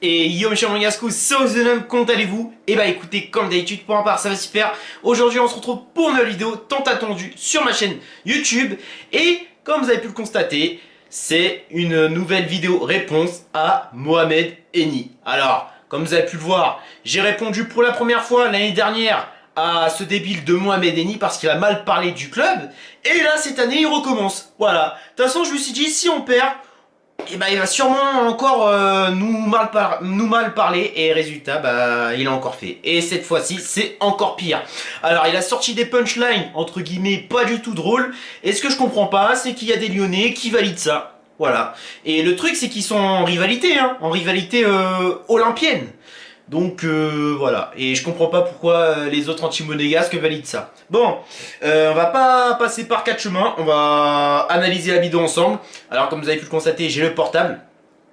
Et Guillaume Chamangasco, Southenham, comment allez-vous? Et bah écoutez, comme d'habitude, pour ma part ça va super. Aujourd'hui on se retrouve pour une nouvelle vidéo tant attendue sur ma chaîne YouTube. Et comme vous avez pu le constater, c'est une nouvelle vidéo réponse à Mohamed Eni. Alors, comme vous avez pu le voir, j'ai répondu pour la première fois l'année dernière à ce débile de Mohamed Eni parce qu'il a mal parlé du club. Et là cette année il recommence. Voilà. De toute façon je me suis dit, si on perd, et bah il va sûrement encore nous mal parler, et résultat bah il a encore fait. Et cette fois-ci c'est encore pire. Alors il a sorti des punchlines entre guillemets pas du tout drôles, et ce que je comprends pas c'est qu'il y a des Lyonnais qui valident ça. Voilà. Et le truc c'est qu'ils sont en rivalité, hein, en rivalité olympienne. Donc voilà, et je comprends pas pourquoi les autres anti-monégasques valident ça. Bon, on va pas passer par quatre chemins, on va analyser la vidéo ensemble. Alors comme vous avez pu le constater, j'ai le portable.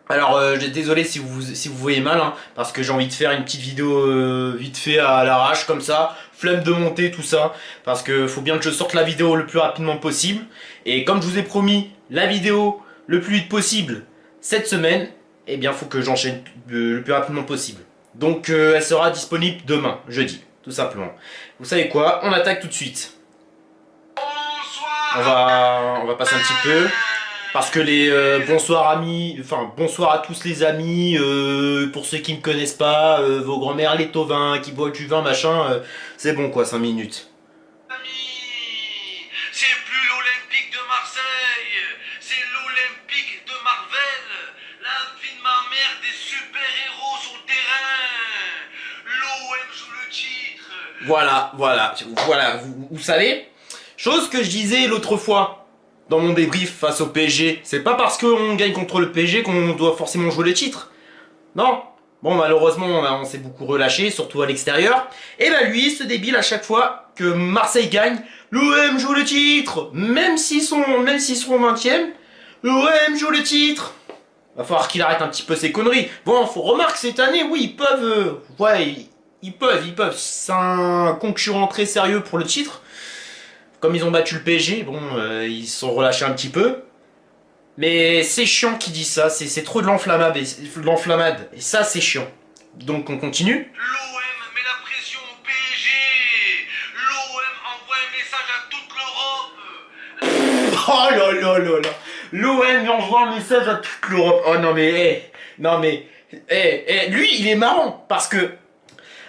Alors désolé si vous voyez mal, hein, parce que j'ai envie de faire une petite vidéo vite fait à l'arrache comme ça, flemme de monter tout ça, parce que faut bien que je sorte la vidéo le plus rapidement possible. Et comme je vous ai promis la vidéo le plus vite possible cette semaine, eh bien faut que j'enchaîne le plus rapidement possible. Donc elle sera disponible demain, jeudi, tout simplement. Vous savez quoi? On attaque tout de suite. On va passer un petit peu. Parce que les bonsoir amis, enfin bonsoir à tous les amis, pour ceux qui me connaissent pas, vos grands-mères les tauvins qui boivent du vin machin, c'est bon quoi, 5 minutes. C'est plus l'Olympique de Marseille, c'est l'Olympique de Marvel. La vie de ma mère, des super-héros sur le terrain. L'OM joue le titre. Voilà, vous savez, chose que je disais l'autre fois dans mon débrief face au PSG, c'est pas parce qu'on gagne contre le PSG qu'on doit forcément jouer le titre. Non. Bon, malheureusement, on s'est beaucoup relâché, surtout à l'extérieur. Et bah lui, ce débile, à chaque fois que Marseille gagne, l'OM joue le titre. Même s'ils sont au 20e, l'OM joue le titre. Va falloir qu'il arrête un petit peu ses conneries. Bon, faut remarquer cette année, oui, ils peuvent... ils peuvent. C'est un concurrent très sérieux pour le titre. Comme ils ont battu le PSG, bon, ils se sont relâchés un petit peu. Mais c'est chiant qui dit ça, c'est trop de l'enflammade, et ça c'est chiant. Donc on continue. L'OM met la pression au PSG. L'OM envoie un message à toute l'Europe. Oh là là là là. L'OM envoie un message à toute l'Europe. Oh non mais, lui il est marrant, parce que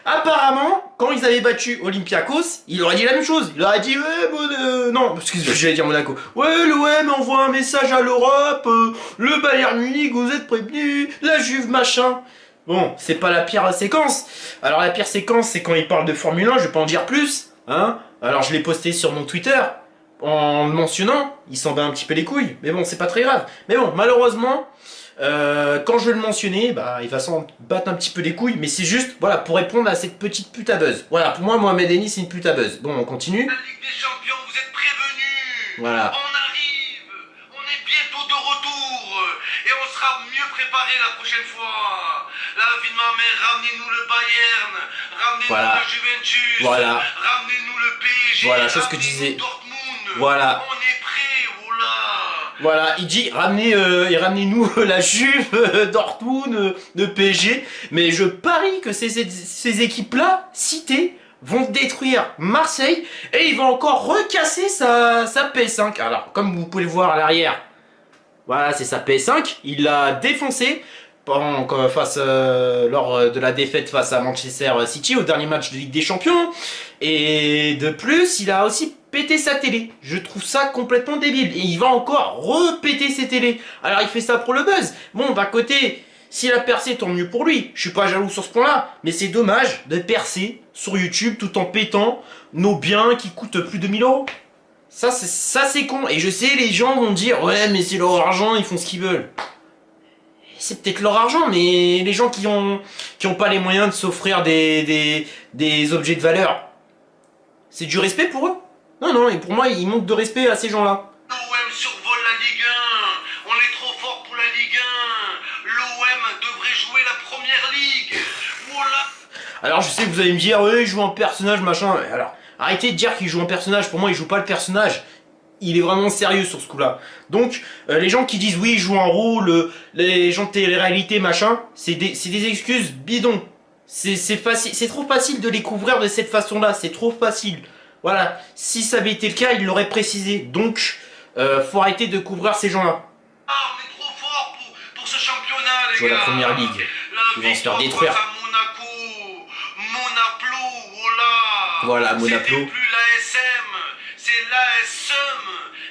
apparemment, quand ils avaient battu Olympiakos, il aurait dit la même chose. Il aurait dit, ouais, non, excusez-moi, j'allais dire Monaco. Ouais, l'OM envoie un message à l'Europe, le Bayern Munich, vous êtes prévenus, la Juve, machin. Bon, c'est pas la pire séquence. Alors la pire séquence, c'est quand il parle de Formule 1, je vais pas en dire plus, hein. Alors je l'ai posté sur mon Twitter, en le mentionnant, il s'en bat un petit peu les couilles. Mais bon, c'est pas très grave. Mais bon, malheureusement... quand je vais le mentionner, bah, il va s'en battre un petit peu les couilles, mais c'est juste, voilà, pour répondre à cette petite pute à buzz. Voilà, pour moi, Mohamed Eni, c'est une pute à buzz. Bon, on continue. La Ligue des Champions, vous êtes prévenus. Voilà. On arrive, on est bientôt de retour, et on sera mieux préparé la prochaine fois. La vie de ma mère, ramenez-nous le Bayern, ramenez-nous Voilà. le Juventus, Voilà. ramenez-nous le PSG, Voilà, chose que je disais. Dortmund. Voilà. On est prêts, oh là. Voilà, il dit ramenez-nous la Juve, Dortmund, le PSG. Mais je parie que ces équipes-là, citées, vont détruire Marseille et il va encore recasser sa PS5. Alors, comme vous pouvez le voir à l'arrière, voilà, c'est sa PS5. Il l'a défoncé lors de la défaite face à Manchester City au dernier match de Ligue des Champions. Et de plus, il a aussi pété sa télé. Je trouve ça complètement débile. Et il va encore repéter ses télés. Alors il fait ça pour le buzz. Bon, d'un côté, s'il a percé, tant mieux pour lui. Je suis pas jaloux sur ce point-là. Mais c'est dommage de percer sur YouTube tout en pétant nos biens qui coûtent plus de 1000 euros. Ça c'est con. Et je sais, les gens vont dire, ouais, mais c'est leur argent, ils font ce qu'ils veulent. C'est peut-être leur argent, mais les gens qui ont pas les moyens de s'offrir des objets de valeur, c'est du respect pour eux? Non, et pour moi, il manque de respect à ces gens-là. L'OM survole la Ligue 1. On est trop fort pour la Ligue 1. L'OM devrait jouer la première ligue. Voilà. Alors, je sais que vous allez me dire, ouais, il joue un personnage, machin. Alors, arrêtez de dire qu'il joue un personnage. Pour moi, il joue pas le personnage. il est vraiment sérieux sur ce coup-là. Donc, les gens qui disent oui, il joue un rôle, les gens de télé-réalité, machin, c'est des excuses bidons. C'est facile, c'est trop facile de les couvrir de cette façon-là, c'est trop facile. Voilà, si ça avait été le cas, il l'aurait précisé. Donc, faut arrêter de couvrir ces gens-là. Ah, mais trop fort pour ce championnat, les Jouer à gars. la première ligue. Ils vont se faire détruire. À Monaco, Monaplo, voilà. Voilà, Monaplo. C'était plus l'ASM, c'est l'ASM.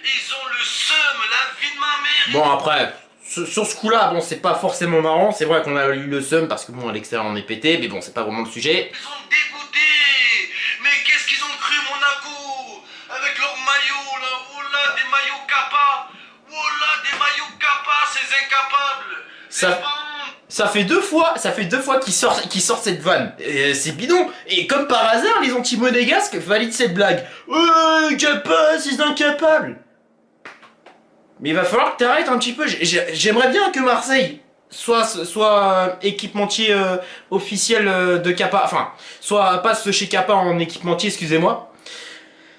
Ils ont le seum, la vie de ma mère. Bon, après, sur ce coup-là, bon, c'est pas forcément marrant. C'est vrai qu'on a eu le seum parce que bon, à l'extérieur on est pété, mais bon, c'est pas vraiment le sujet. Ils ont dégoûté. Mais qu'est-ce qu'ils ont cru, Monaco? Avec leur maillot, là, oh là, des maillots Kappa. Oh là, des maillots Kappa, ces incapables. Ça fait deux fois qu'ils sortent cette vanne. C'est bidon. Et comme par hasard, les anti-monégasques valident cette blague. Kappa, c'est incapables. Mais il va falloir que t'arrêtes un petit peu. J'aimerais bien que Marseille soit équipementier officiel de Kappa. Enfin, passe chez Kappa en équipementier, excusez-moi.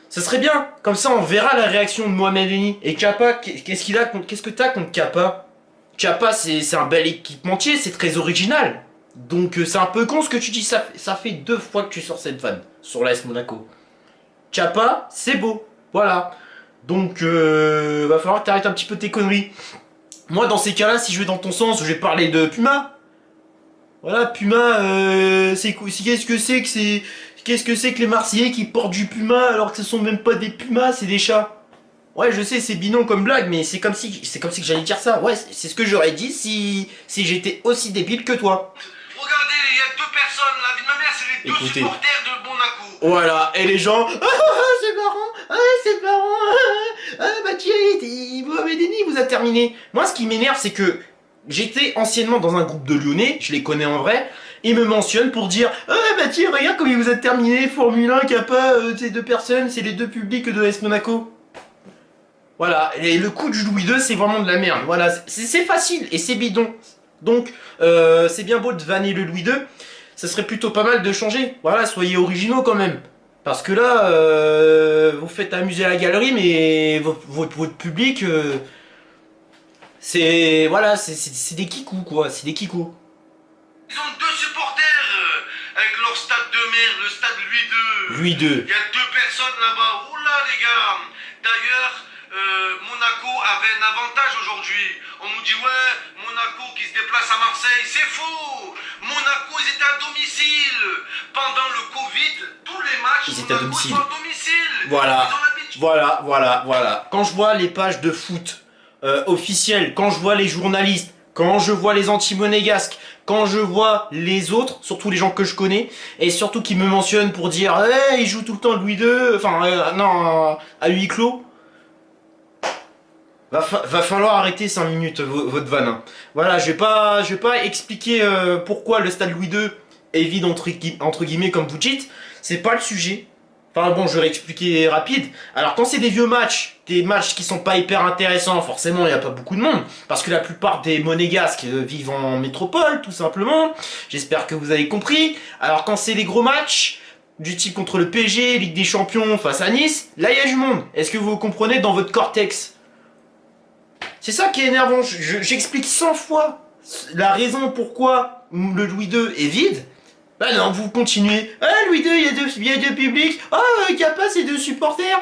Ce serait bien. Comme ça, on verra la réaction de Mohamed Eni. Et Kappa, qu'est-ce que t'as contre Kappa? Kappa, c'est un bel équipementier, c'est très original. Donc c'est un peu con ce que tu dis, ça fait 2 fois que tu sors cette vanne sur l'AS Monaco. Kappa, c'est beau, voilà. Donc va falloir que tu arrêtes un petit peu tes conneries. Moi dans ces cas-là, si je vais dans ton sens, je vais parler de Puma. Voilà, Puma, qu'est-ce que c'est que les Marseillais qui portent du Puma alors que ce sont même pas des Pumas, c'est des chats. Ouais, je sais, c'est bidon comme blague, mais c'est comme si que j'allais dire ça. Ouais, c'est ce que j'aurais dit si j'étais aussi débile que toi. Regardez, il y a 2 personnes, la vie de ma mère, c'est les 2 supporters de Monaco. Voilà, et les gens, c'est marrant, c'est marrant, bah tiens, Mohamed Eni vous a terminé. Moi, ce qui m'énerve, c'est que j'étais anciennement dans un groupe de Lyonnais, je les connais en vrai, ils me mentionnent pour dire, bah tiens, regarde comme il vous a terminé, Formule 1, Kappa, ces 2 personnes, c'est les 2 publics de AS Monaco. Voilà, et le coup du Louis II, c'est vraiment de la merde. Voilà, c'est facile et c'est bidon. Donc, c'est bien beau de vanner le Louis II. Ça serait plutôt pas mal de changer. Voilà, soyez originaux quand même. Parce que là, vous faites amuser la galerie, mais votre public, c'est... Voilà, c'est des kikous, quoi. C'est des kikous. Ils ont 2 supporters avec leur stade de merde, le stade Louis II. Louis II. Il y a 2 personnes là-bas. Oh là, les gars. D'ailleurs... Monaco avait un avantage aujourd'hui. On nous dit ouais, Monaco qui se déplace à Marseille, c'est faux. Monaco ils étaient à domicile. Pendant le Covid, tous les matchs ils étaient à domicile. Sont à domicile. Voilà. Quand je vois les pages de foot officielles, quand je vois les journalistes, quand je vois les anti-monégasques, quand je vois les autres, surtout les gens que je connais, et surtout qui me mentionnent pour dire il joue tout le temps Louis II, enfin non, à huis clos. Va falloir arrêter 5 minutes votre vanne. Hein. Voilà, je vais pas expliquer pourquoi le stade Louis II est vide entre guillemets comme vous dites. C'est pas le sujet. Enfin bon, je vais expliquer rapide. Alors quand c'est des vieux matchs, des matchs qui sont pas hyper intéressants, forcément il n'y a pas beaucoup de monde. Parce que la plupart des monégasques vivent en métropole, tout simplement. J'espère que vous avez compris. Alors quand c'est les gros matchs, du type contre le PSG, Ligue des Champions face à Nice, là il y a du monde. Est-ce que vous comprenez dans votre cortex? C'est ça qui est énervant, j'explique 100 fois la raison pourquoi le Louis II est vide. Bah non, vous continuez. Louis II, il y a deux publics. Kappa, c'est 2 supporters.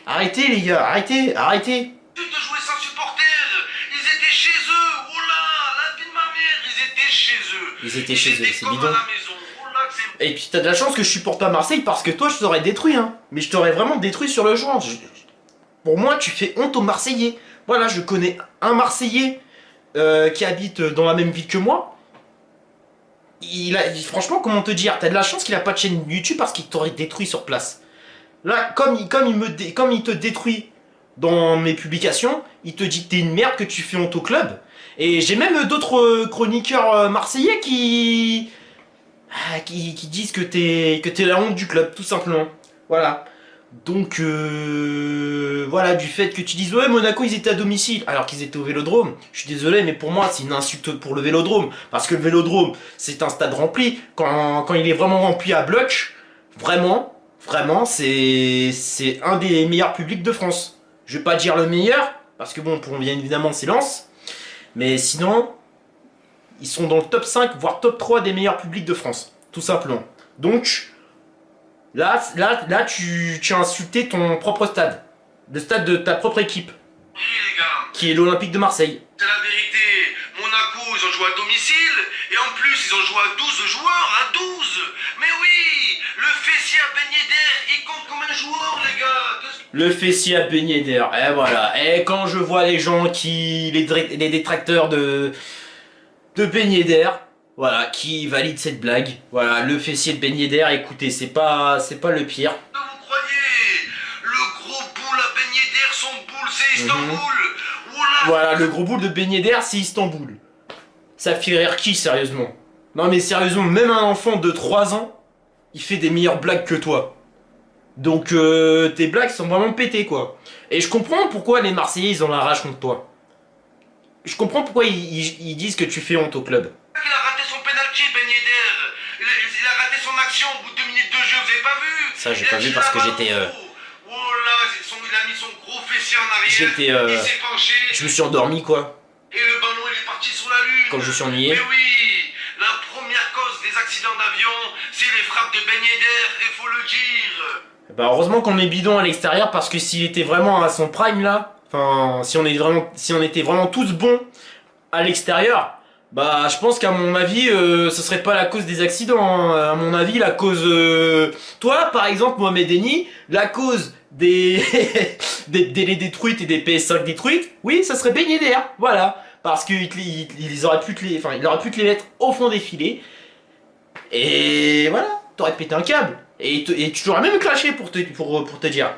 Arrêtez les gars, arrêtez. De jouer sans supporters. Ils étaient chez eux. Oh là, la vie de ma mère, ils étaient chez eux, c'est bidon. Et puis t'as de la chance que je supporte pas Marseille parce que toi je t'aurais détruit, hein. Mais je t'aurais vraiment détruit sur le champ. Pour moi, tu fais honte aux Marseillais. Voilà, je connais un Marseillais qui habite dans la même ville que moi. Franchement, comment te dire, t'as de la chance qu'il a pas de chaîne YouTube parce qu'il t'aurait détruit sur place. Là, comme il te détruit dans mes publications, il te dit que t'es une merde, que tu fais honte au club. Et j'ai même d'autres chroniqueurs marseillais qui disent que t'es la honte du club, tout simplement. Voilà. Donc, voilà, du fait que tu dises, ouais, Monaco, ils étaient à domicile, alors qu'ils étaient au Vélodrome. Je suis désolé, mais pour moi, c'est une insulte pour le Vélodrome. Parce que le Vélodrome, c'est un stade rempli. Quand il est vraiment rempli à bloc, vraiment, Vraiment, c'est un des meilleurs publics de France. Je vais pas dire le meilleur, parce que bon, pour bien évidemment, c'est Lens. Mais sinon, ils sont dans le top 5, voire top 3 des meilleurs publics de France. Tout simplement. Donc, là tu as insulté ton propre stade. Le stade de ta propre équipe. Oui, les gars. Qui est l'Olympique de Marseille. C'est la vérité. Monaco, ils ont joué à domicile. Et en plus, ils ont joué à 12 joueurs. À 12. Mais oui, le fessier à Ben Yedder, il compte comme un joueur, les gars. Le fessier à Ben Yedder. Et voilà. Et quand je vois les gens les détracteurs de Ben Yedder, voilà, qui valident cette blague. Voilà, le fessier de Ben Yedder, écoutez, c'est pas le pire. Vous croyez? Le gros boule à Ben Yedder, son boule, c'est Istanbul. Voilà, le gros boule de Ben Yedder, c'est Istanbul. Ça fait rire qui, sérieusement? Non mais sérieusement, même un enfant de 3 ans, il fait des meilleures blagues que toi. Donc tes blagues sont vraiment pétées, quoi. Et je comprends pourquoi les Marseillais, ils ont la rage contre toi. Je comprends pourquoi ils disent que tu fais honte au club. Il a raté son penalty, Ben Yedder. Il a raté son action au bout de 2 minutes de jeu, vous avez pas vu? Ça, j'ai pas vu parce que j'étais... Oh là, il a mis son gros fessier en arrière. Il s'est penché. Je me suis endormi, quoi. Et le ballon, il est parti sous la lune. Quand je suis ennuyé. Mais oui, la première cause des accidents d'avion, c'est les frappes de Ben Yedder, il faut le dire. Bah heureusement qu'on est bidon à l'extérieur parce que s'il était vraiment à son prime là, enfin si on était vraiment tous bons à l'extérieur, bah je pense qu'à mon avis ce serait pas la cause des accidents, hein. À mon avis la cause toi par exemple Mohamed Eni, la cause des des détruites et des PS5 détruites, oui ça serait Ben Yedder, voilà, parce qu'il aurait pu te les mettre au fond des filets et voilà, t'aurais pété un câble. Et tu l'aurais même clashé pour te dire.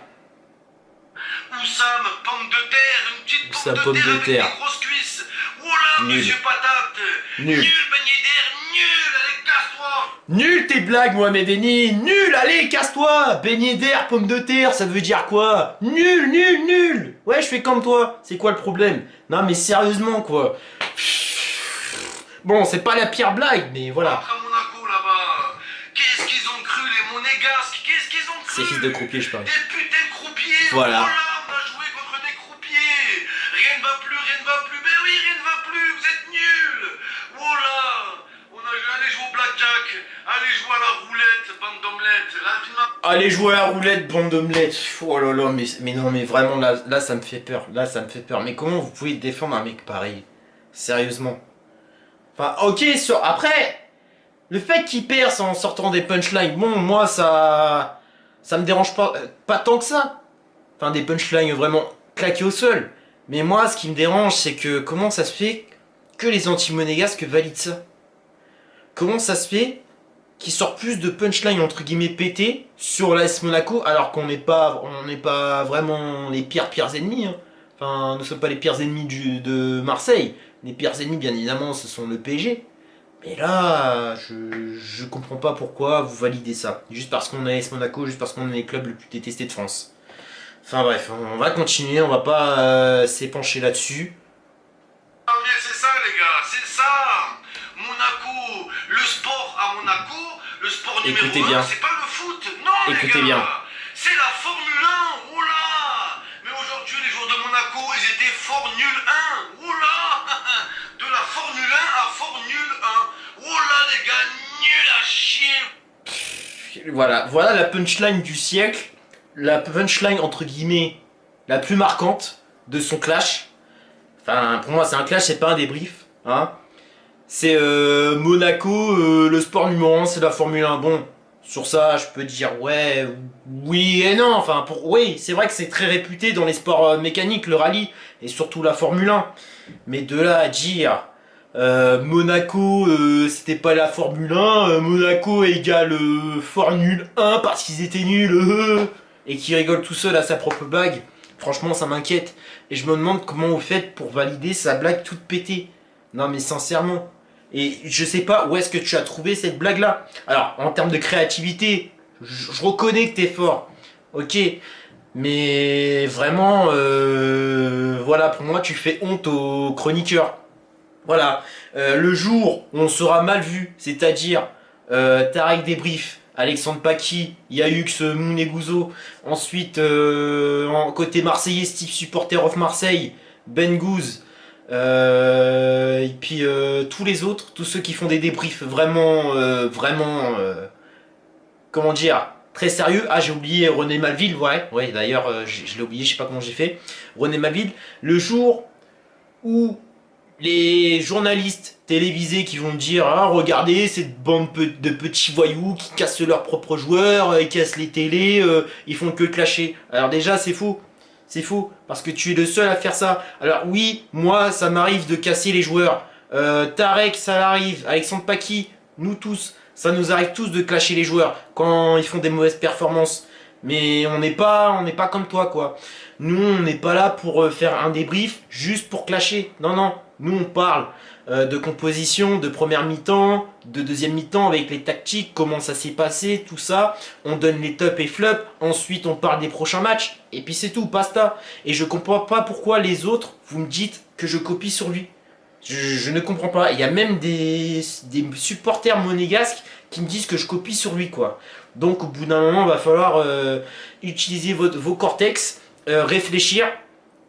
Oussam, pomme de terre, une petite Oussam, pomme de terre avec des grosses cuisses. Voilà, Nul. monsieur patate. Nul. Nul, Ben Yedder, nul, allez, casse-toi. Nul tes blagues, Mohamed Eni. Nul, allez, casse-toi. Ben Yedder, pomme de terre, ça veut dire quoi? Nul, nul, nul. Ouais, je fais comme toi. C'est quoi le problème? Non, mais sérieusement, quoi. Bon, c'est pas la pire blague, mais voilà. Entre à Monaco, là-bas. Qu'est-ce qu'ils ont cru, les monégasques? Qu'est-ce qu'ils ont cru? Ces fils de croupiers, je parle. Des putains de croupiers. Voilà. Oh là, on a joué contre des croupiers. Rien ne va plus, rien ne va plus. Ben oui, rien ne va plus, vous êtes nuls. Oh là. Allez jouer au blackjack. Allez jouer à la roulette, bande d'omelettes. Allez jouer à la roulette, bande d'omelettes. Oh là là, mais non, mais vraiment, là, ça me fait peur. Là, ça me fait peur. Mais comment vous pouvez défendre un mec pareil? Sérieusement. Enfin, ok, après... Le fait qu'il perce en sortant des punchlines, bon, moi, ça me dérange pas tant que ça. Enfin, des punchlines vraiment claquées au sol. Mais moi, ce qui me dérange, c'est que comment ça se fait que les anti-monégasques valident ça? Comment ça se fait qu'ils sortent plus de punchlines entre guillemets pétées sur l'AS Monaco alors qu'on n'est pas vraiment les pires ennemis, hein. Enfin, nous ne sommes pas les pires ennemis de Marseille. Les pires ennemis, bien évidemment, ce sont le PSG. Et là, je comprends pas pourquoi vous validez ça. Juste parce qu'on est AS Monaco, juste parce qu'on est le club le plus détesté de France. Enfin bref, on va continuer, on va pas s'épancher là-dessus. Ah mais c'est ça les gars, c'est ça. Monaco, le sport à Monaco, le sport numéro 1, c'est pas le foot. Non les gars, bien. c'est la Formule 1. Oh là. Mais aujourd'hui les joueurs de Monaco, ils étaient fort nuls 1. Oh là. De la Formule 1 à Formule 1. Oh là les gars, nul à chier. Voilà la punchline du siècle. La punchline entre guillemets la plus marquante de son clash. Enfin pour moi c'est un clash, c'est pas un débrief, hein. C'est Monaco, le sport numéro 1 c'est la Formule 1. Bon, sur ça je peux dire ouais, oui et non. Enfin oui, c'est vrai que c'est très réputé dans les sports mécaniques, le rallye et surtout la Formule 1. Mais de là à dire Monaco c'était pas la Formule 1, Monaco égale Formule 1 parce qu'ils étaient nuls et qui rigole tout seul à sa propre blague, franchement ça m'inquiète. Et je me demande comment vous faites pour valider sa blague toute pétée. Non mais sincèrement. Et je sais pas où est-ce que tu as trouvé cette blague là. Alors en termes de créativité, je reconnais que t'es fort. Ok. Mais vraiment, voilà, pour moi tu fais honte aux chroniqueurs. Voilà, le jour où on sera mal vu, c'est-à-dire Tarek Débrief Alexandre Paqui, Yayux Mouneguzo. Ensuite, côté marseillais, Steve Supporter of Marseille, Ben Gouz. Et puis tous les autres, tous ceux qui font des débriefs comment dire, très sérieux. Ah, j'ai oublié René Malville, ouais, d'ailleurs, je l'ai oublié, je sais pas comment j'ai fait. René Malville, le jour où les journalistes télévisés qui vont dire ah, regardez cette bande de petits voyous qui cassent leurs propres joueurs, ils cassent les télés, ils font que clasher. Alors déjà c'est faux. C'est faux, parce que tu es le seul à faire ça. Alors oui, moi ça m'arrive de casser les joueurs. Tarek ça l'arrive, Alexandre Paqui, nous tous, ça nous arrive tous de clasher les joueurs quand ils font des mauvaises performances. Mais on n'est pas comme toi quoi. Nous on n'est pas là pour faire un débrief juste pour clasher. Non non, nous on parle de composition, de première mi-temps, de deuxième mi-temps avec les tactiques, comment ça s'est passé, tout ça. On donne les tops et flops, ensuite on parle des prochains matchs, et puis c'est tout, basta. Et je comprends pas pourquoi les autres, vous me dites que je copie sur lui. Je ne comprends pas. Il y a même des supporters monégasques qui me disent que je copie sur lui, quoi. Donc au bout d'un moment, il va falloir utiliser vos cortex, réfléchir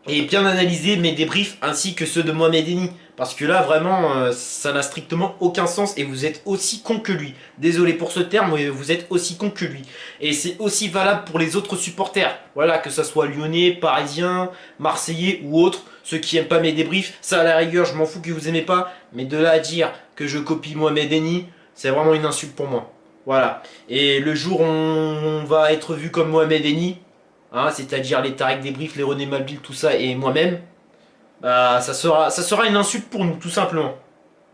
et bien analyser mes débriefs ainsi que ceux de Mohamed Eni. Parce que là, vraiment, ça n'a strictement aucun sens et vous êtes aussi con que lui. Désolé pour ce terme, mais vous êtes aussi con que lui. Et c'est aussi valable pour les autres supporters. Voilà, que ça soit lyonnais, parisien, marseillais ou autre. Ceux qui aiment pas mes débriefs, ça à la rigueur, je m'en fous que vous aimez pas. Mais de là à dire que je copie Mohamed Eni, c'est vraiment une insulte pour moi. Voilà. Et le jour où on va être vu comme Mohamed Eni, hein, c'est-à-dire les Tarek Débrief, les René Malville, tout ça, et moi-même, bah ça sera une insulte pour nous, tout simplement.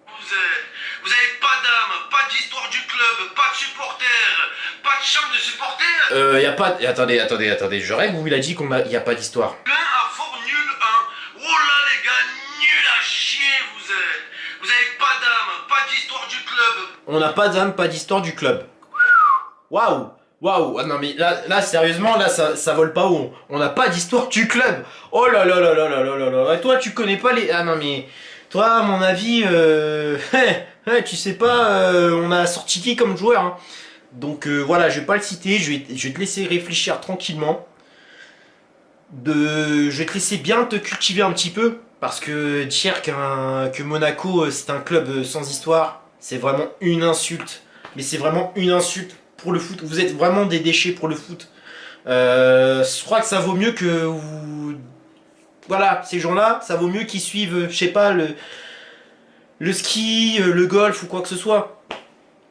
Vous avez pas d'âme, pas d'histoire du club, pas de supporters, pas de chambre de supporters. Y a pas... Attendez, je rêve où il a dit y a pas d'histoire. Plein à fort nul 1. Oh là les gars, nul à chier vous êtes. Vous avez pas d'âme, pas d'histoire du club. On n'a pas d'âme, pas d'histoire du club. Waouh. Waouh, ah non mais là sérieusement, là ça vole pas haut. On n'a pas d'histoire du club. Oh là là là là là là là là. Et toi tu connais pas les... Ah non mais... Toi à mon avis, tu sais pas, on a sorti qui comme joueur, hein. Donc voilà, je vais pas le citer, je vais te laisser réfléchir tranquillement. Je vais te laisser bien te cultiver un petit peu. Parce que dire que Monaco c'est un club sans histoire, c'est vraiment une insulte. Mais c'est vraiment une insulte pour le foot. Vous êtes vraiment des déchets pour le foot. Je crois que ça vaut mieux que vous... Voilà, ces gens-là, ça vaut mieux qu'ils suivent, je sais pas, le ski, le golf ou quoi que ce soit.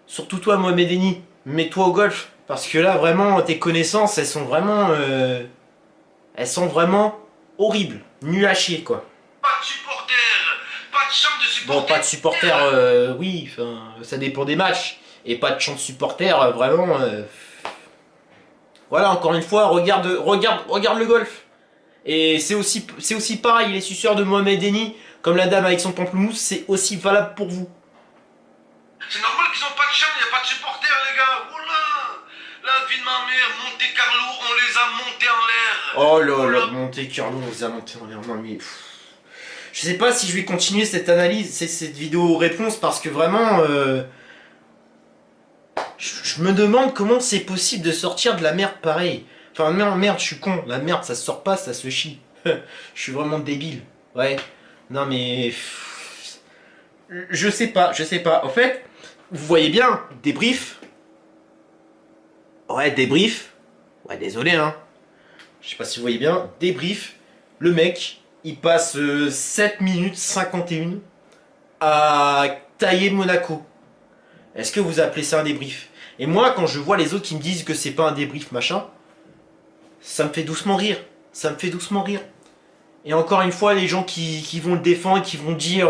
Surtout toi, Mohamed Eni, mets-toi au golf. Parce que là, vraiment, tes connaissances, elles sont vraiment horribles. Nul à chier, quoi. Pas de supporters, pas de chambre de Bon, supporters. pas de supporters, oui, ça dépend des matchs. Et pas de chant de supporters, vraiment. Voilà, encore une fois, regarde le golf. Et c'est aussi pareil, les suceurs de Mohamed Eni, comme la dame avec son pamplemousse, c'est aussi valable pour vous. C'est normal qu'ils ont pas de chambre, y a pas de supporters les gars. Oh là, la vie de ma mère, Monte Carlo, on les a montés en l'air. Oh là là, Monte Carlo, on vous a monté en l'air. Non mais... Je sais pas si je vais continuer cette analyse, cette vidéo réponse, parce que vraiment... je me demande comment c'est possible de sortir de la merde pareil. Enfin, non, merde, je suis con. La merde, ça se sort pas, ça se chie. Je suis vraiment débile. Ouais. Non mais... Je sais pas, je sais pas. En fait, vous voyez bien, débrief. Ouais, débrief. Ouais, désolé, hein. Je sais pas si vous voyez bien. Débrief. Le mec, il passe 7 minutes 51 à tailler Monaco. Est-ce que vous appelez ça un débrief? Et moi, quand je vois les autres qui me disent que c'est pas un débrief, machin, ça me fait doucement rire. Ça me fait doucement rire. Et encore une fois, les gens qui vont le défendre, qui vont dire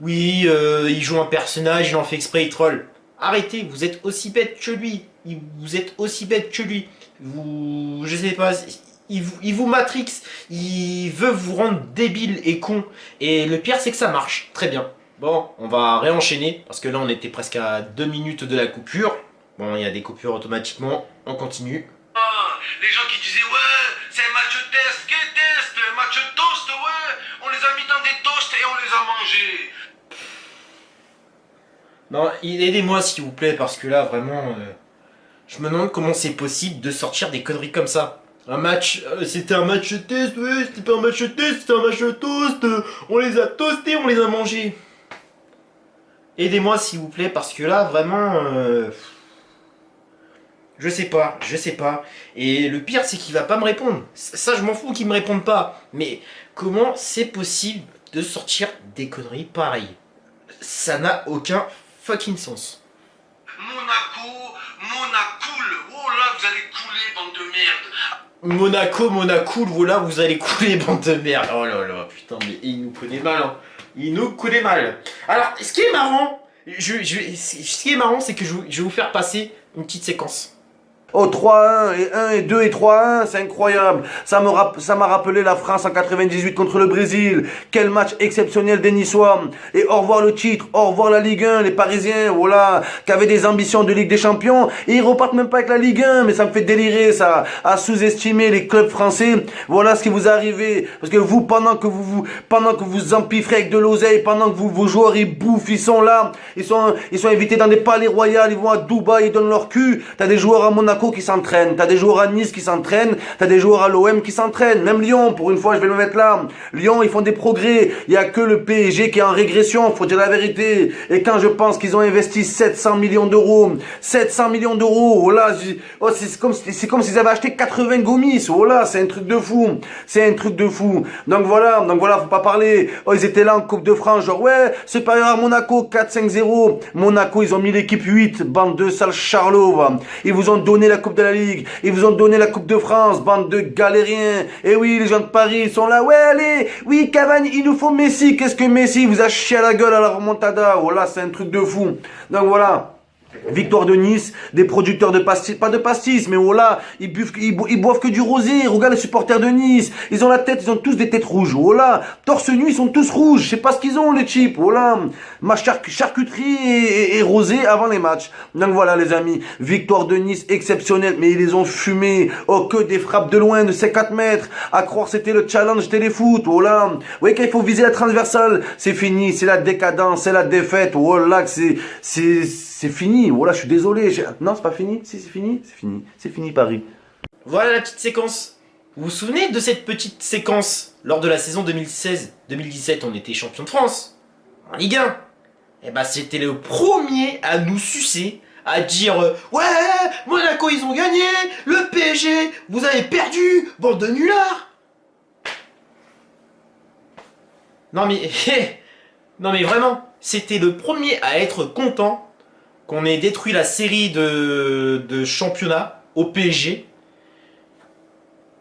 oui, il joue un personnage, il en fait exprès, il troll. Arrêtez, vous êtes aussi bête que lui. Vous êtes aussi bête que lui. Je sais pas, il vous matrix, il veut vous rendre débile et con. Et le pire, c'est que ça marche. Très bien. Bon, on va réenchaîner, parce que là, on était presque à 2 minutes de la coupure. Bon, il y a des coupures automatiquement, on continue. Les gens qui disaient ouais, c'est un match test, quel test, un match toast, ouais, on les a mis dans des toasts et on les a mangés. Non, aidez-moi s'il vous plaît, parce que là, vraiment, Je me demande comment c'est possible de sortir des conneries comme ça. Un match, c'était un match test, ouais, c'était pas un match test, c'était un match toast, on les a toastés, on les a mangés. Aidez-moi s'il vous plaît, parce que là, vraiment, je sais pas, je sais pas. Et le pire, c'est qu'il va pas me répondre. Ça, je m'en fous qu'il me réponde pas. Mais comment c'est possible de sortir des conneries pareilles? Ça n'a aucun fucking sens. Monaco, oh là, vous allez couler, bande de merde. Monaco, voilà, vous allez couler, bande de merde. Oh là là, putain, mais il nous connaît mal, hein. Il nous connaît mal. Alors, ce qui est marrant, ce qui est marrant, c'est que je vais vous faire passer une petite séquence. Oh 3-1 et 1 et 2 et 3-1, c'est incroyable. Ça m'a rappelé la France en 98 contre le Brésil. Quel match exceptionnel des Niçois. Et au revoir le titre, au revoir la Ligue 1, les Parisiens, voilà, qui avaient des ambitions de Ligue des Champions. Et ils repartent même pas avec la Ligue 1, mais ça me fait délirer ça, à sous-estimer les clubs français. Voilà ce qui vous arrive. Parce que vous, pendant que vous empiffrez avec de l'oseille, pendant que vos joueurs ils bouffent, ils sont là, ils sont invités dans des palais royaux, ils vont à Dubaï, ils donnent leur cul. T'as des joueurs à Monaco qui s'entraînent, t'as des joueurs à Nice qui s'entraînent, t'as des joueurs à l'OM qui s'entraînent, même Lyon, pour une fois je vais me mettre là, Lyon ils font des progrès, il y a que le PSG qui est en régression, faut dire la vérité, et quand je pense qu'ils ont investi 700 millions d'euros, 700 millions d'euros, voilà, oh, c'est comme s'ils avaient acheté 80 gommis, voilà, c'est un truc de fou, donc voilà, faut pas parler, oh ils étaient là en Coupe de France, genre ouais, supérieur à Monaco, 4-5-0, Monaco ils ont mis l'équipe 8, bande de sales charlots, va. Ils vous ont donné la Coupe de la Ligue, ils vous ont donné la Coupe de France, bande de galériens. Et oui, les gens de Paris ils sont là, ouais allez, oui Cavani, il nous faut Messi, qu'est-ce que Messi vous a chié à la gueule à la remontada, voilà, c'est un truc de fou. Donc voilà. Victoire de Nice, des producteurs de pastis, pas de pastis, mais voilà, ils boivent que du rosé. Regarde les supporters de Nice, ils ont ils ont tous des têtes rouges, voilà. Torse nu, ils sont tous rouges, je sais pas ce qu'ils ont les chips, voilà. Ma charcuterie et rosé avant les matchs. Donc voilà les amis, victoire de Nice exceptionnelle, mais ils les ont fumés. Oh que des frappes de loin de 50 mètres, à croire c'était le challenge téléfoot, voilà. Vous voyez quand il faut viser la transversale, c'est fini, c'est la décadence, c'est la défaite, voilà, c'est fini, voilà, je suis désolé. Non, c'est pas fini. Si, c'est fini. C'est fini, Paris. Voilà la petite séquence. Vous vous souvenez de cette petite séquence? Lors de la saison 2016-2017, on était champion de France, en Ligue 1. Et bah, c'était le premier à nous sucer, à dire ouais, Monaco, ils ont gagné, le PSG, vous avez perdu, bande de nullards. Non mais, non mais vraiment, c'était le premier à être content qu'on ait détruit la série de championnat au PSG.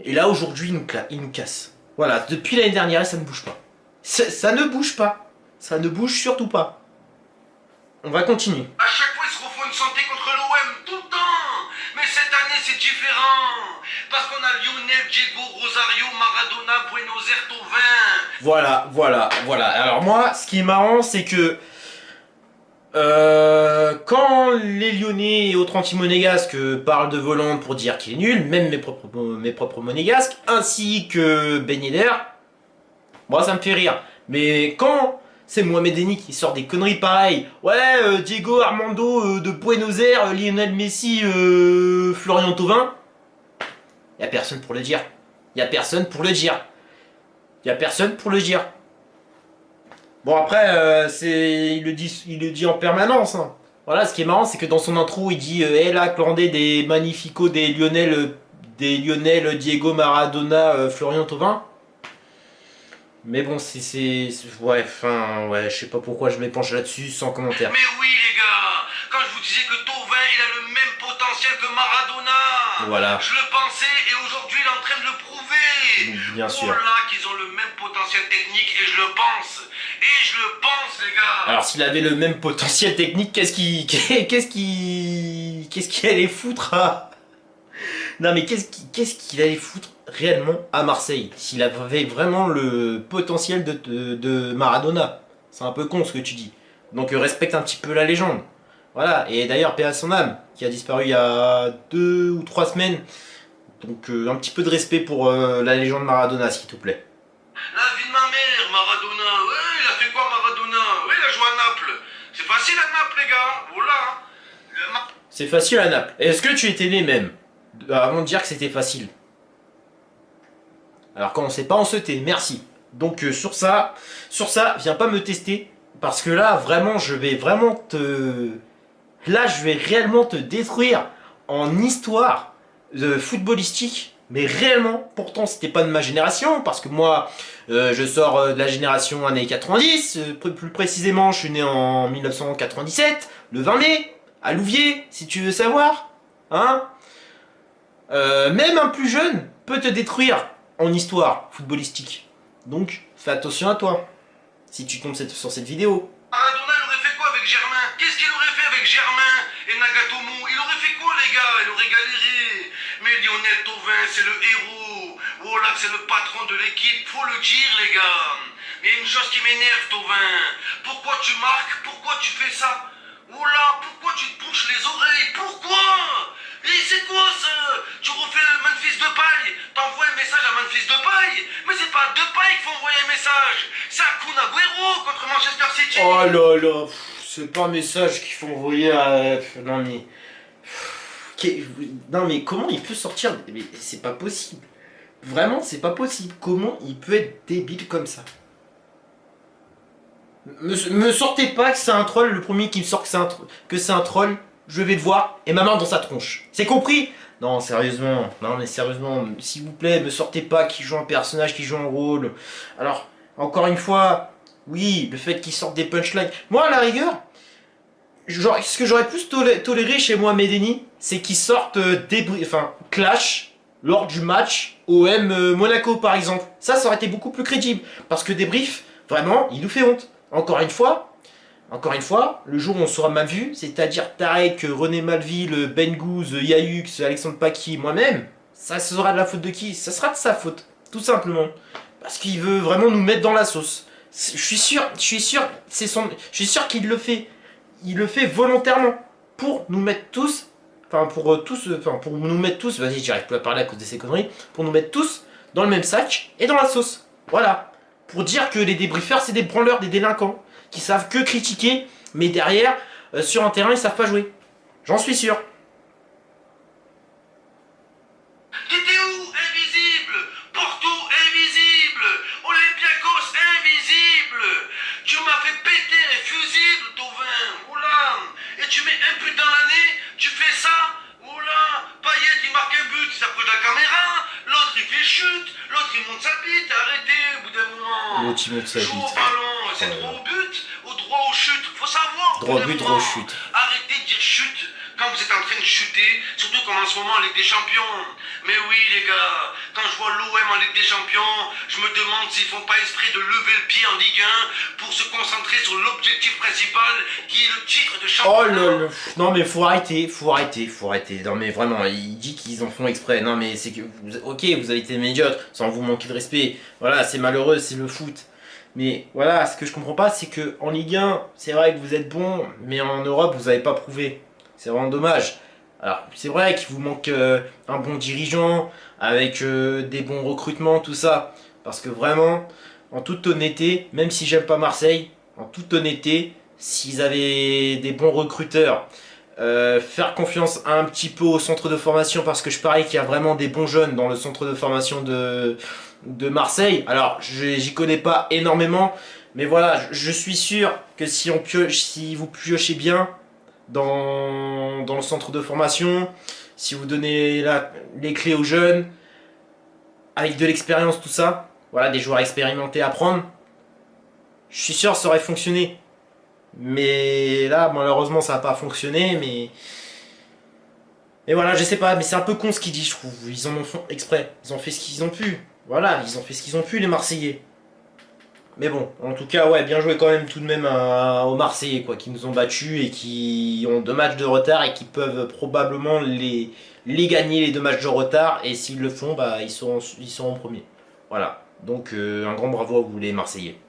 Et là, aujourd'hui, il nous casse. Voilà, depuis l'année dernière, ça ne bouge pas. Ça ne bouge pas. Ça ne bouge surtout pas. On va continuer. À chaque fois, ils se refont une santé contre l'OM, tout le temps. Mais cette année, c'est différent. Parce qu'on a Lionel, Diego, Rosario, Maradona, Buenos Aires, Thauvin. Voilà. Alors moi, ce qui est marrant, c'est que quand les Lyonnais et autres anti-monégasques parlent de Volante pour dire qu'il est nul, même mes propres monégasques, ainsi que Ben Yedder, moi ça me fait rire. Mais quand c'est Mohamed Eni qui sort des conneries pareilles, ouais, Diego Armando de Buenos Aires, Lionel Messi, Florian Thauvin, y a personne pour le dire. Bon après, il le dit en permanence. Hein. Voilà, ce qui est marrant, c'est que dans son intro, il dit hey, là, clandé des magnificos, des Lionel, Diego Maradona, Florian Thauvin. Mais bon, ouais, je sais pas pourquoi je m'épanche là-dessus sans commentaire. Mais oui, les gars, quand je vous disais que Thauvin, il a le même potentiel que Maradona. Voilà. Je le pensais et aujourd'hui, il est en train de le prouver. Bien sûr. Voilà qu'ils ont le même potentiel technique et je le pense. Les gars. Alors s'il avait le même potentiel technique, qu'est-ce qu'il allait foutre à... Non mais qu'est-ce qu'il allait foutre réellement à Marseille s'il avait vraiment le potentiel de Maradona? C'est un peu con ce que tu dis. Donc respecte un petit peu la légende. Voilà, et d'ailleurs paix à son âme, qui a disparu il y a 2 ou 3 semaines. Donc un petit peu de respect pour la légende Maradona s'il te plaît. La vie de ma mère, Maradona. Ouais, il a fait quoi Maradona? Ouais, il a joué à Naples. C'est facile à Naples les gars, voilà. C'est facile à Naples. Est-ce que tu étais né même avant de dire que c'était facile? Alors quand on sait pas, on se tait. Merci. Donc sur ça, viens pas me tester. Parce que là, vraiment, je vais vraiment te... Là, je vais réellement te détruire en histoire footballistique. Mais réellement, pourtant, c'était pas de ma génération. Parce que moi, je sors de la génération années 90. Plus précisément, je suis né en 1997, le 20 mai, à Louviers, si tu veux savoir. Hein? Même un plus jeune peut te détruire en histoire footballistique. Donc, fais attention à toi. Si tu tombes sur cette vidéo. Maradona, il aurait fait quoi avec Germain? Qu'est-ce qu'il aurait fait avec Germain et Nagatomo? Il aurait fait quoi, les gars? Il aurait galéré. Mais Lionel Thauvin, c'est le héros. Voilà, c'est le patron de l'équipe. Faut le dire, les gars. Mais il y a une chose qui m'énerve, Thauvin. Pourquoi tu marques? Pourquoi tu fais ça? Voilà, pourquoi tu te bouches les oreilles? Pourquoi? Et c'est quoi ça? Tu refais le Memphis Depay? T'envoies un message à Memphis Depay? Mais c'est pas Depay qu'il faut envoyer un message. C'est à Kun Agüero contre Manchester City. Oh là là, c'est pas un message qu'il faut envoyer à... Non mais... Non mais comment il peut sortir? Mais c'est pas possible. Vraiment, c'est pas possible. Comment il peut être débile comme ça? Me sortez pas que c'est un troll. Le premier qui me sort que c'est un troll, je vais le voir et ma main dans sa tronche. C'est compris? Non, sérieusement. Non mais sérieusement, s'il vous plaît, me sortez pas qu'il joue un personnage, qu'il joue un rôle. Alors, encore une fois, oui, le fait qu'il sorte des punchlines. Moi, à la rigueur, ce que j'aurais plus toléré chez moi, Medeni, c'est qu'il sorte clash lors du match OM Monaco, par exemple. Ça aurait été beaucoup plus crédible. Parce que débrief, vraiment, il nous fait honte. Encore une fois, le jour où on sera mal vu, c'est-à-dire Tarek, René Malville, Ben Gouz, Yayux, Alexandre Paqui, moi-même, ça sera de la faute de qui? Ça sera de sa faute, tout simplement. Parce qu'il veut vraiment nous mettre dans la sauce. Je suis sûr qu'il le fait. Il le fait volontairement. Pour nous mettre tous, pour nous mettre tous, vas-y, j'arrive plus à parler à cause de ces conneries, pour nous mettre tous dans le même sac et dans la sauce. Voilà. Pour dire que les débriefeurs, c'est des branleurs, des délinquants, qui savent que critiquer, mais derrière, sur un terrain, ils savent pas jouer. J'en suis sûr. T'étais où? Invisible. Porto, invisible. Olympiakos, invisible. Tu m'as fait péter les fusibles, Thauvin. Oula. Et tu mets un but dans l'année, tu fais ça. Oula. Payet, il marque un but, il s'approche de la caméra. L'autre, il fait chute. L'autre, il monte sa bite. Arrêtez, au bout d'un moment. L'autre, il monte sa bite. Joue au ballon. C'est droit au but ou droit aux chutes? Faut savoir. Droit au but, droit aux chutes. Arrêtez de dire chute quand vous êtes en train de chuter, surtout comme en ce moment en Ligue des Champions. Mais oui les gars, quand je vois l'OM en Ligue des Champions, je me demande s'ils font pas esprit de lever le pied en Ligue 1 pour se concentrer sur l'objectif principal qui est le titre de champion. Oh là là. Non mais faut arrêter. Non mais vraiment, il dit qu'ils en font exprès. Non mais c'est que, ok, vous avez été médiocre, sans vous manquer de respect. Voilà, c'est malheureux, c'est le foot. Mais voilà, ce que je comprends pas, c'est que en Ligue 1, c'est vrai que vous êtes bon, mais en Europe, vous n'avez pas prouvé. C'est vraiment dommage. Alors, c'est vrai qu'il vous manque un bon dirigeant, avec des bons recrutements, tout ça. Parce que vraiment, en toute honnêteté, même si j'aime pas Marseille, en toute honnêteté, s'ils avaient des bons recruteurs, faire confiance un petit peu au centre de formation, parce que je parie qu'il y a vraiment des bons jeunes dans le centre de formation de Marseille. Alors, j'y connais pas énormément, mais voilà, je suis sûr que si vous piochez bien dans le centre de formation, si vous donnez les clés aux jeunes, avec de l'expérience, tout ça, voilà, des joueurs expérimentés à prendre, je suis sûr que ça aurait fonctionné. Mais là, malheureusement, ça n'a pas fonctionné, mais voilà, je sais pas, mais c'est un peu con ce qu'ils disent, je trouve. Ils en ont fait exprès, ils ont fait ce qu'ils ont pu. Voilà, ils ont fait ce qu'ils ont pu, les Marseillais. Mais bon, en tout cas, ouais, bien joué quand même tout de même aux Marseillais, quoi, qui nous ont battus et qui ont 2 matchs de retard et qui peuvent probablement les gagner, les 2 matchs de retard. Et s'ils le font, bah, ils seront premiers. Voilà, donc un grand bravo à vous les Marseillais.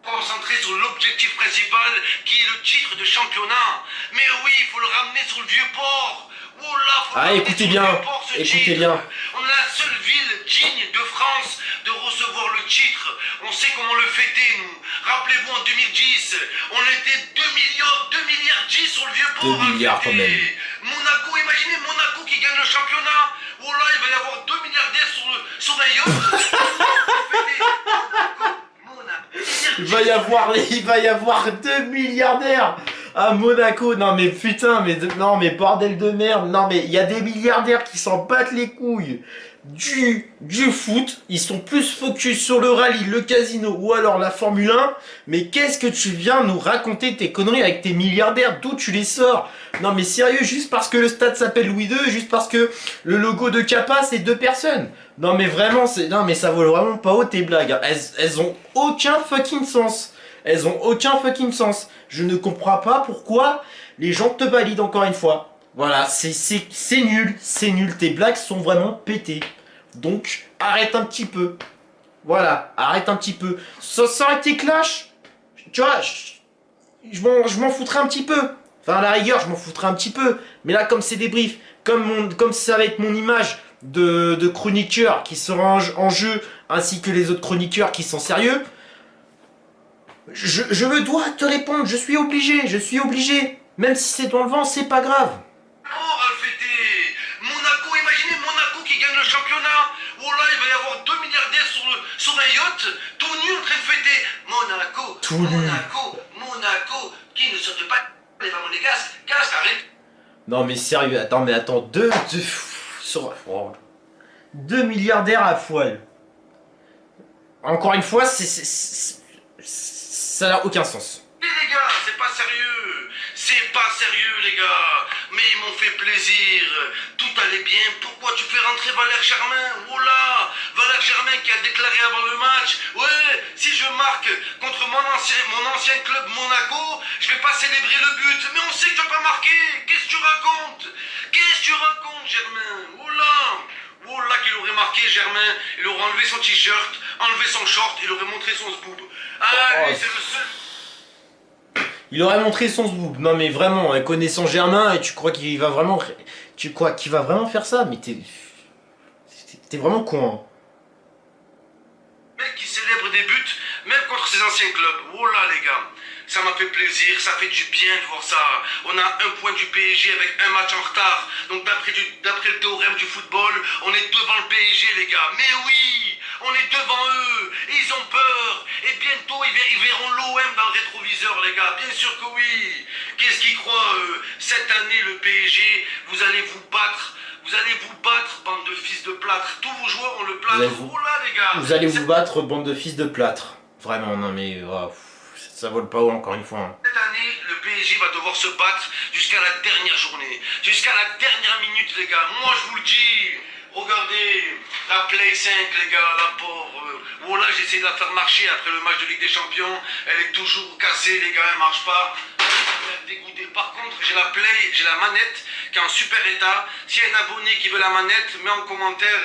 Concentré sur l'objectif principal qui est le titre de championnat. Mais oui, il faut le ramener sur le vieux port. Ah, écoutez bien, écoutez bien. On est la seule ville digne de France de recevoir le titre. On sait comment le fêter, nous. Rappelez-vous, en 2010, on était 2 milliards 10 sur le vieux port. 2 milliards quand même. Monaco, imaginez Monaco qui gagne le championnat. Oh là, il va y avoir 2 milliardaires sur un yacht. Monaco. Il va y avoir 2 milliardaires à Monaco. Non mais putain, non mais bordel de merde. Non mais il y a des milliardaires qui s'en battent les couilles du foot. Ils sont plus focus sur le rallye, le casino ou alors la Formule 1. Mais qu'est-ce que tu viens nous raconter tes conneries avec tes milliardaires? D'où tu les sors? Non mais sérieux, juste parce que le stade s'appelle Louis II, juste parce que le logo de Kappa c'est 2 personnes. Non mais vraiment, non mais ça vaut vraiment pas haut tes blagues. Elles ont aucun fucking sens. Elles ont aucun fucking sens. Je ne comprends pas pourquoi les gens te valident encore une fois. Voilà, c'est nul, tes blagues sont vraiment pétées. Donc, arrête un petit peu. Voilà, arrête un petit peu. Ça aurait été clash, tu vois, je m'en foutrais un petit peu. Enfin, à la rigueur, je m'en foutrais un petit peu. Mais là, comme c'est des briefs, comme ça va être mon image de chroniqueur qui sera en jeu, ainsi que les autres chroniqueurs qui sont sérieux, je me dois te répondre, je suis obligé. Même si c'est dans le vent, c'est pas grave. Oh, Alfété. Monaco, imaginez Monaco qui gagne le championnat. Oh là, il va y avoir 2 milliardaires sur un yacht, tout nu en train de fêter. Monaco, Tout nu. Monaco, qui ne saute pas les mamans des casques, arrête. Non mais sérieux, attends, deux milliardaires à poil. Encore une fois, ça n'a aucun sens. Les gars, c'est pas sérieux les gars. Mais ils m'ont fait plaisir, tout allait bien. Pourquoi tu fais rentrer Valère Germain? Oh là, Valère Germain qui a déclaré avant le match, ouais, si je marque contre mon ancien club Monaco, je vais pas célébrer le but. Mais on sait que tu vas pas marquer. Qu'est-ce que tu racontes, Germain? Oh là qu'il aurait marqué Germain, il aurait enlevé son t-shirt, enlevé son short, il aurait montré son zboob. Ah, lui, c'est le seul. Il aurait montré son zboob. Non mais vraiment, connaissant Germain, tu crois qu'il va vraiment... faire ça? Mais t'es vraiment con, hein. Mec qui célèbre des buts, même contre ses anciens clubs. Oh là les gars, ça m'a fait plaisir, ça fait du bien de voir ça. On a 1 point du PSG avec 1 match en retard. Donc d'après le théorème du football, on est devant le PSG les gars. Mais oui, on est devant eux, et ils ont peur. Et bientôt ils verront l'OM dans le rétroviseur les gars, bien sûr que oui. Qu'est-ce qu'ils croient cette année le PSG, vous allez vous battre. Bande de fils de plâtre. Tous vos joueurs ont le plâtre. Oh là, les gars. Vous allez vous battre, bande de fils de plâtre. Vraiment, non mais... ça vole pas haut encore une fois, hein. Cette année, le PSG va devoir se battre jusqu'à la dernière journée. Jusqu'à la dernière minute, les gars. Moi, je vous le dis. Regardez, la Play 5, les gars, la pauvre. Oh là, j'ai essayé de la faire marcher après le match de Ligue des Champions. Elle est toujours cassée, les gars, elle marche pas. Dégoûté. Par contre, j'ai la manette qui est en super état. S'il y a un abonné qui veut la manette, mets en commentaire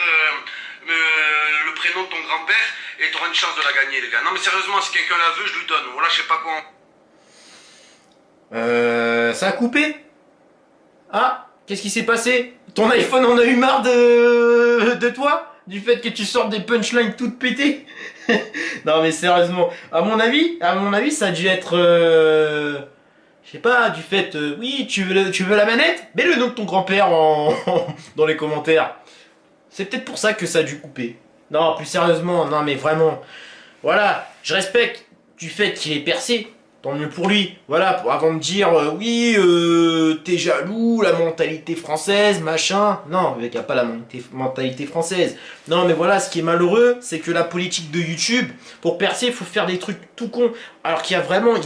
le prénom de ton grand-père et tu auras une chance de la gagner, les gars. Non, mais sérieusement, si quelqu'un la veut, je lui donne. Voilà, je sais pas quoi. Ça a coupé? Ah, qu'est-ce qui s'est passé? Ton iPhone en a eu marre de toi? Du fait que tu sortes des punchlines toutes pétées? Non mais sérieusement, à mon avis, ça a dû être... je sais pas, du fait... oui, tu veux la manette? Mets le nom de ton grand-père dans les commentaires. C'est peut-être pour ça que ça a dû couper. Non, plus sérieusement, non mais vraiment... Voilà, je respecte du fait qu'il est percé. Tant mieux pour lui. Voilà, avant de dire oui, t'es jaloux, la mentalité française, machin. Non, il n'y a pas la mentalité française. Non, mais voilà, ce qui est malheureux, c'est que la politique de YouTube, pour percer, il faut faire des trucs tout cons. Alors qu'il y a vraiment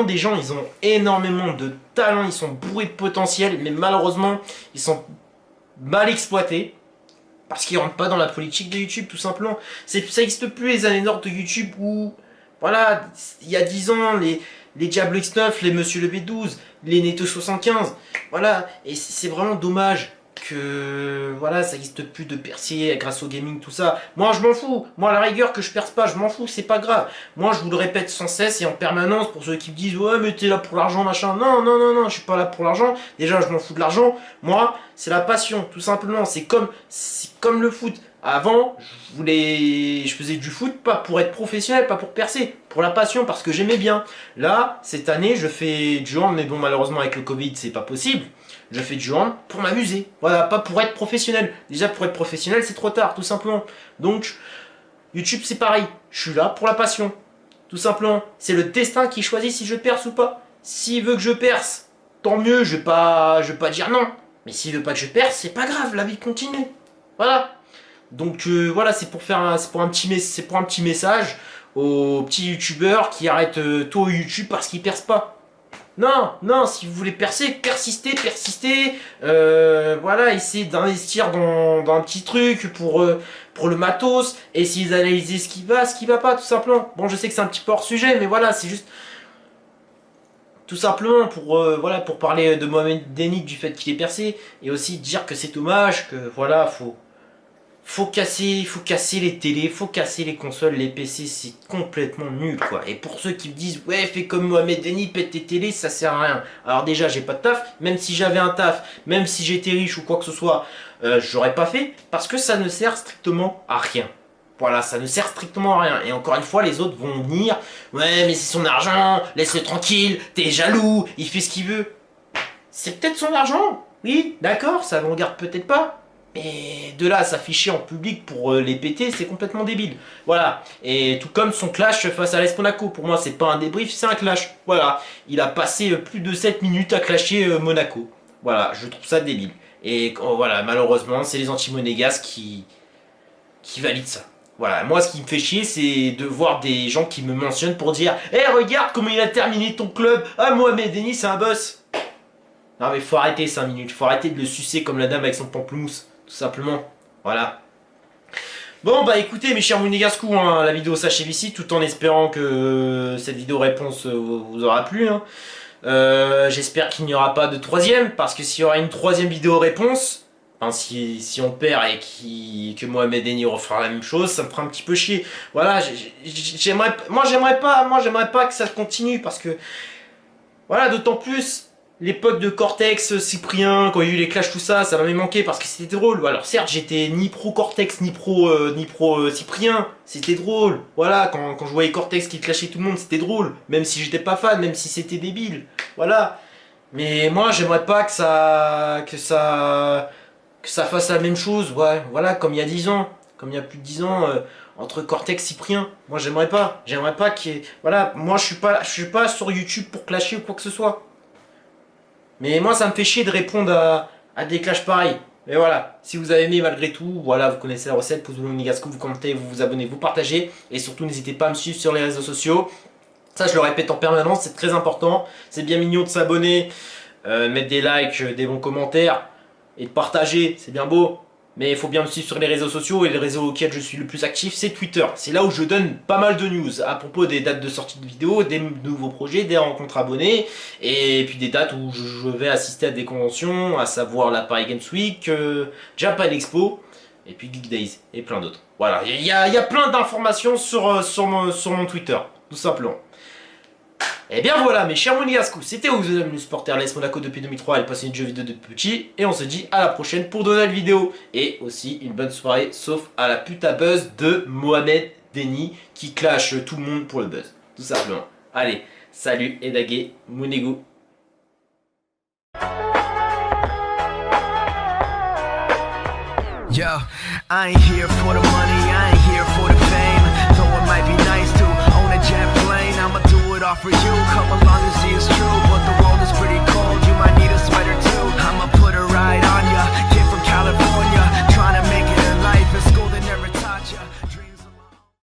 des gens, ils ont énormément de talent, ils sont bourrés de potentiel, mais malheureusement, ils sont mal exploités. Parce qu'ils rentrent pas dans la politique de YouTube, tout simplement. Ça n'existe plus les années d'or de YouTube où... Voilà, il y a 10 ans, les Diablo X9, les Monsieur le B12, les Neto 75, voilà, et c'est vraiment dommage que, voilà, ça n'existe plus de percer grâce au gaming, tout ça. Moi, je m'en fous, moi, à la rigueur, que je perce pas, je m'en fous, c'est pas grave. Moi, je vous le répète sans cesse et en permanence, pour ceux qui me disent, ouais, mais t'es là pour l'argent, machin. Non, non, non, non, je suis pas là pour l'argent. Déjà, je m'en fous de l'argent. Moi, c'est la passion, tout simplement. C'est comme le foot. Avant, je faisais du foot pas pour être professionnel, pas pour percer, pour la passion, parce que j'aimais bien. Là, cette année, je fais du hand, mais bon, malheureusement avec le Covid, c'est pas possible. Je fais du hand pour m'amuser. Voilà, pas pour être professionnel. Déjà, pour être professionnel, c'est trop tard, tout simplement. Donc, YouTube, c'est pareil. Je suis là pour la passion. Tout simplement. C'est le destin qui choisit si je perce ou pas. S'il veut que je perce, tant mieux, je vais pas dire non. Mais s'il veut pas que je perce, c'est pas grave, la vie continue. Voilà. Donc voilà, c'est pour un petit message aux petits youtubeurs qui arrêtent tôt YouTube parce qu'ils percent pas. Non, non, si vous voulez percer, persistez. Voilà, essayez d'investir dans un petit truc pour le matos, essayez d'analyser ce qui va pas, tout simplement. Bon, je sais que c'est un petit peu hors sujet, mais voilà, c'est juste tout simplement pour parler de Mohamed Denik, du fait qu'il est percé, et aussi dire que c'est dommage, que voilà, faut casser les télés, faut casser les consoles, les PC, c'est complètement nul, quoi. Et pour ceux qui me disent, ouais, fais comme Mohamed Denik, pète tes télés, ça sert à rien. Alors déjà, j'ai pas de taf, même si j'avais un taf, même si j'étais riche ou quoi que ce soit, j'aurais pas fait, parce que ça ne sert strictement à rien. Voilà, ça ne sert strictement à rien. Et encore une fois, les autres vont venir, ouais, mais c'est son argent, laisse-le tranquille, t'es jaloux, il fait ce qu'il veut. C'est peut-être son argent, oui, d'accord, ça ne regarde peut-être pas. Mais de là à s'afficher en public pour les péter, c'est complètement débile. Voilà. Et tout comme son clash face à l'AS Monaco. Pour moi, c'est pas un débrief, c'est un clash. Voilà. Il a passé plus de 7 minutes à clasher Monaco. Voilà, je trouve ça débile. Et voilà, malheureusement, c'est les anti-monégasques qui valident ça. Voilà, moi ce qui me fait chier, c'est de voir des gens qui me mentionnent pour dire « Eh, regarde comment il a terminé ton club. Ah, Mohamed Denis, c'est un boss. » Non mais faut arrêter 5 minutes, faut arrêter de le sucer comme la dame avec son pamplemousse. Tout simplement, voilà. Bon bah écoutez mes chers monégascous, hein, la vidéo s'achève ici, tout en espérant que cette vidéo réponse vous aura plu. Hein. J'espère qu'il n'y aura pas de troisième, parce que s'il y aura une troisième vidéo réponse, hein, si on perd et que Mohamed Denis refera la même chose, ça me fera un petit peu chier. Voilà, j'aimerais pas que ça continue, parce que voilà, d'autant plus l'époque de Cortex, Cyprien, quand il y a eu les clashs, tout ça, ça m'avait manqué parce que c'était drôle. Alors certes, j'étais ni pro Cortex, ni pro Cyprien, c'était drôle. Voilà, quand je voyais Cortex qui clashait tout le monde, c'était drôle. Même si j'étais pas fan, même si c'était débile. Voilà. Mais moi, j'aimerais pas que ça fasse la même chose. Ouais, voilà, comme il y a 10 ans. Comme il y a plus de 10 ans, entre Cortex et Cyprien. Moi, j'aimerais pas qu'il y ait... Voilà, moi, je suis pas sur YouTube pour clasher ou quoi que ce soit. Mais moi, ça me fait chier de répondre à des clashs pareils. Mais voilà, si vous avez aimé malgré tout, voilà, vous connaissez la recette, pouce bleu monégasque, vous commentez, vous vous abonnez, vous partagez. Et surtout, n'hésitez pas à me suivre sur les réseaux sociaux. Ça, je le répète en permanence, c'est très important. C'est bien mignon de s'abonner, mettre des likes, des bons commentaires et de partager, c'est bien beau. Mais il faut bien me suivre sur les réseaux sociaux, et le réseau auquel je suis le plus actif, c'est Twitter. C'est là où je donne pas mal de news à propos des dates de sortie de vidéos, des nouveaux projets, des rencontres abonnés, et puis des dates où je vais assister à des conventions, à savoir la Paris Games Week, Japan Expo, et puis Geek Days, et plein d'autres. Voilà, il y a plein d'informations sur mon Twitter, tout simplement. Et bien voilà mes chers monégascous, c'était vous le supporter l'AS Monaco depuis 2003 et le passionné de jeux vidéo depuis petit. Et on se dit à la prochaine pour de nouvelles vidéos. Et aussi une bonne soirée, sauf à la puta buzz de Mohamed Denis qui clash tout le monde pour le buzz. Tout simplement. Allez, salut et dagué, Monégo. Yo, I ain't here for the money, I ain't here for the fame. Though it might be nice to own a jet plane, I'ma do it all for you. Come along and see it's true, but the world is pretty cold. You might need a sweater too. I'ma put a ride on ya, kid from California.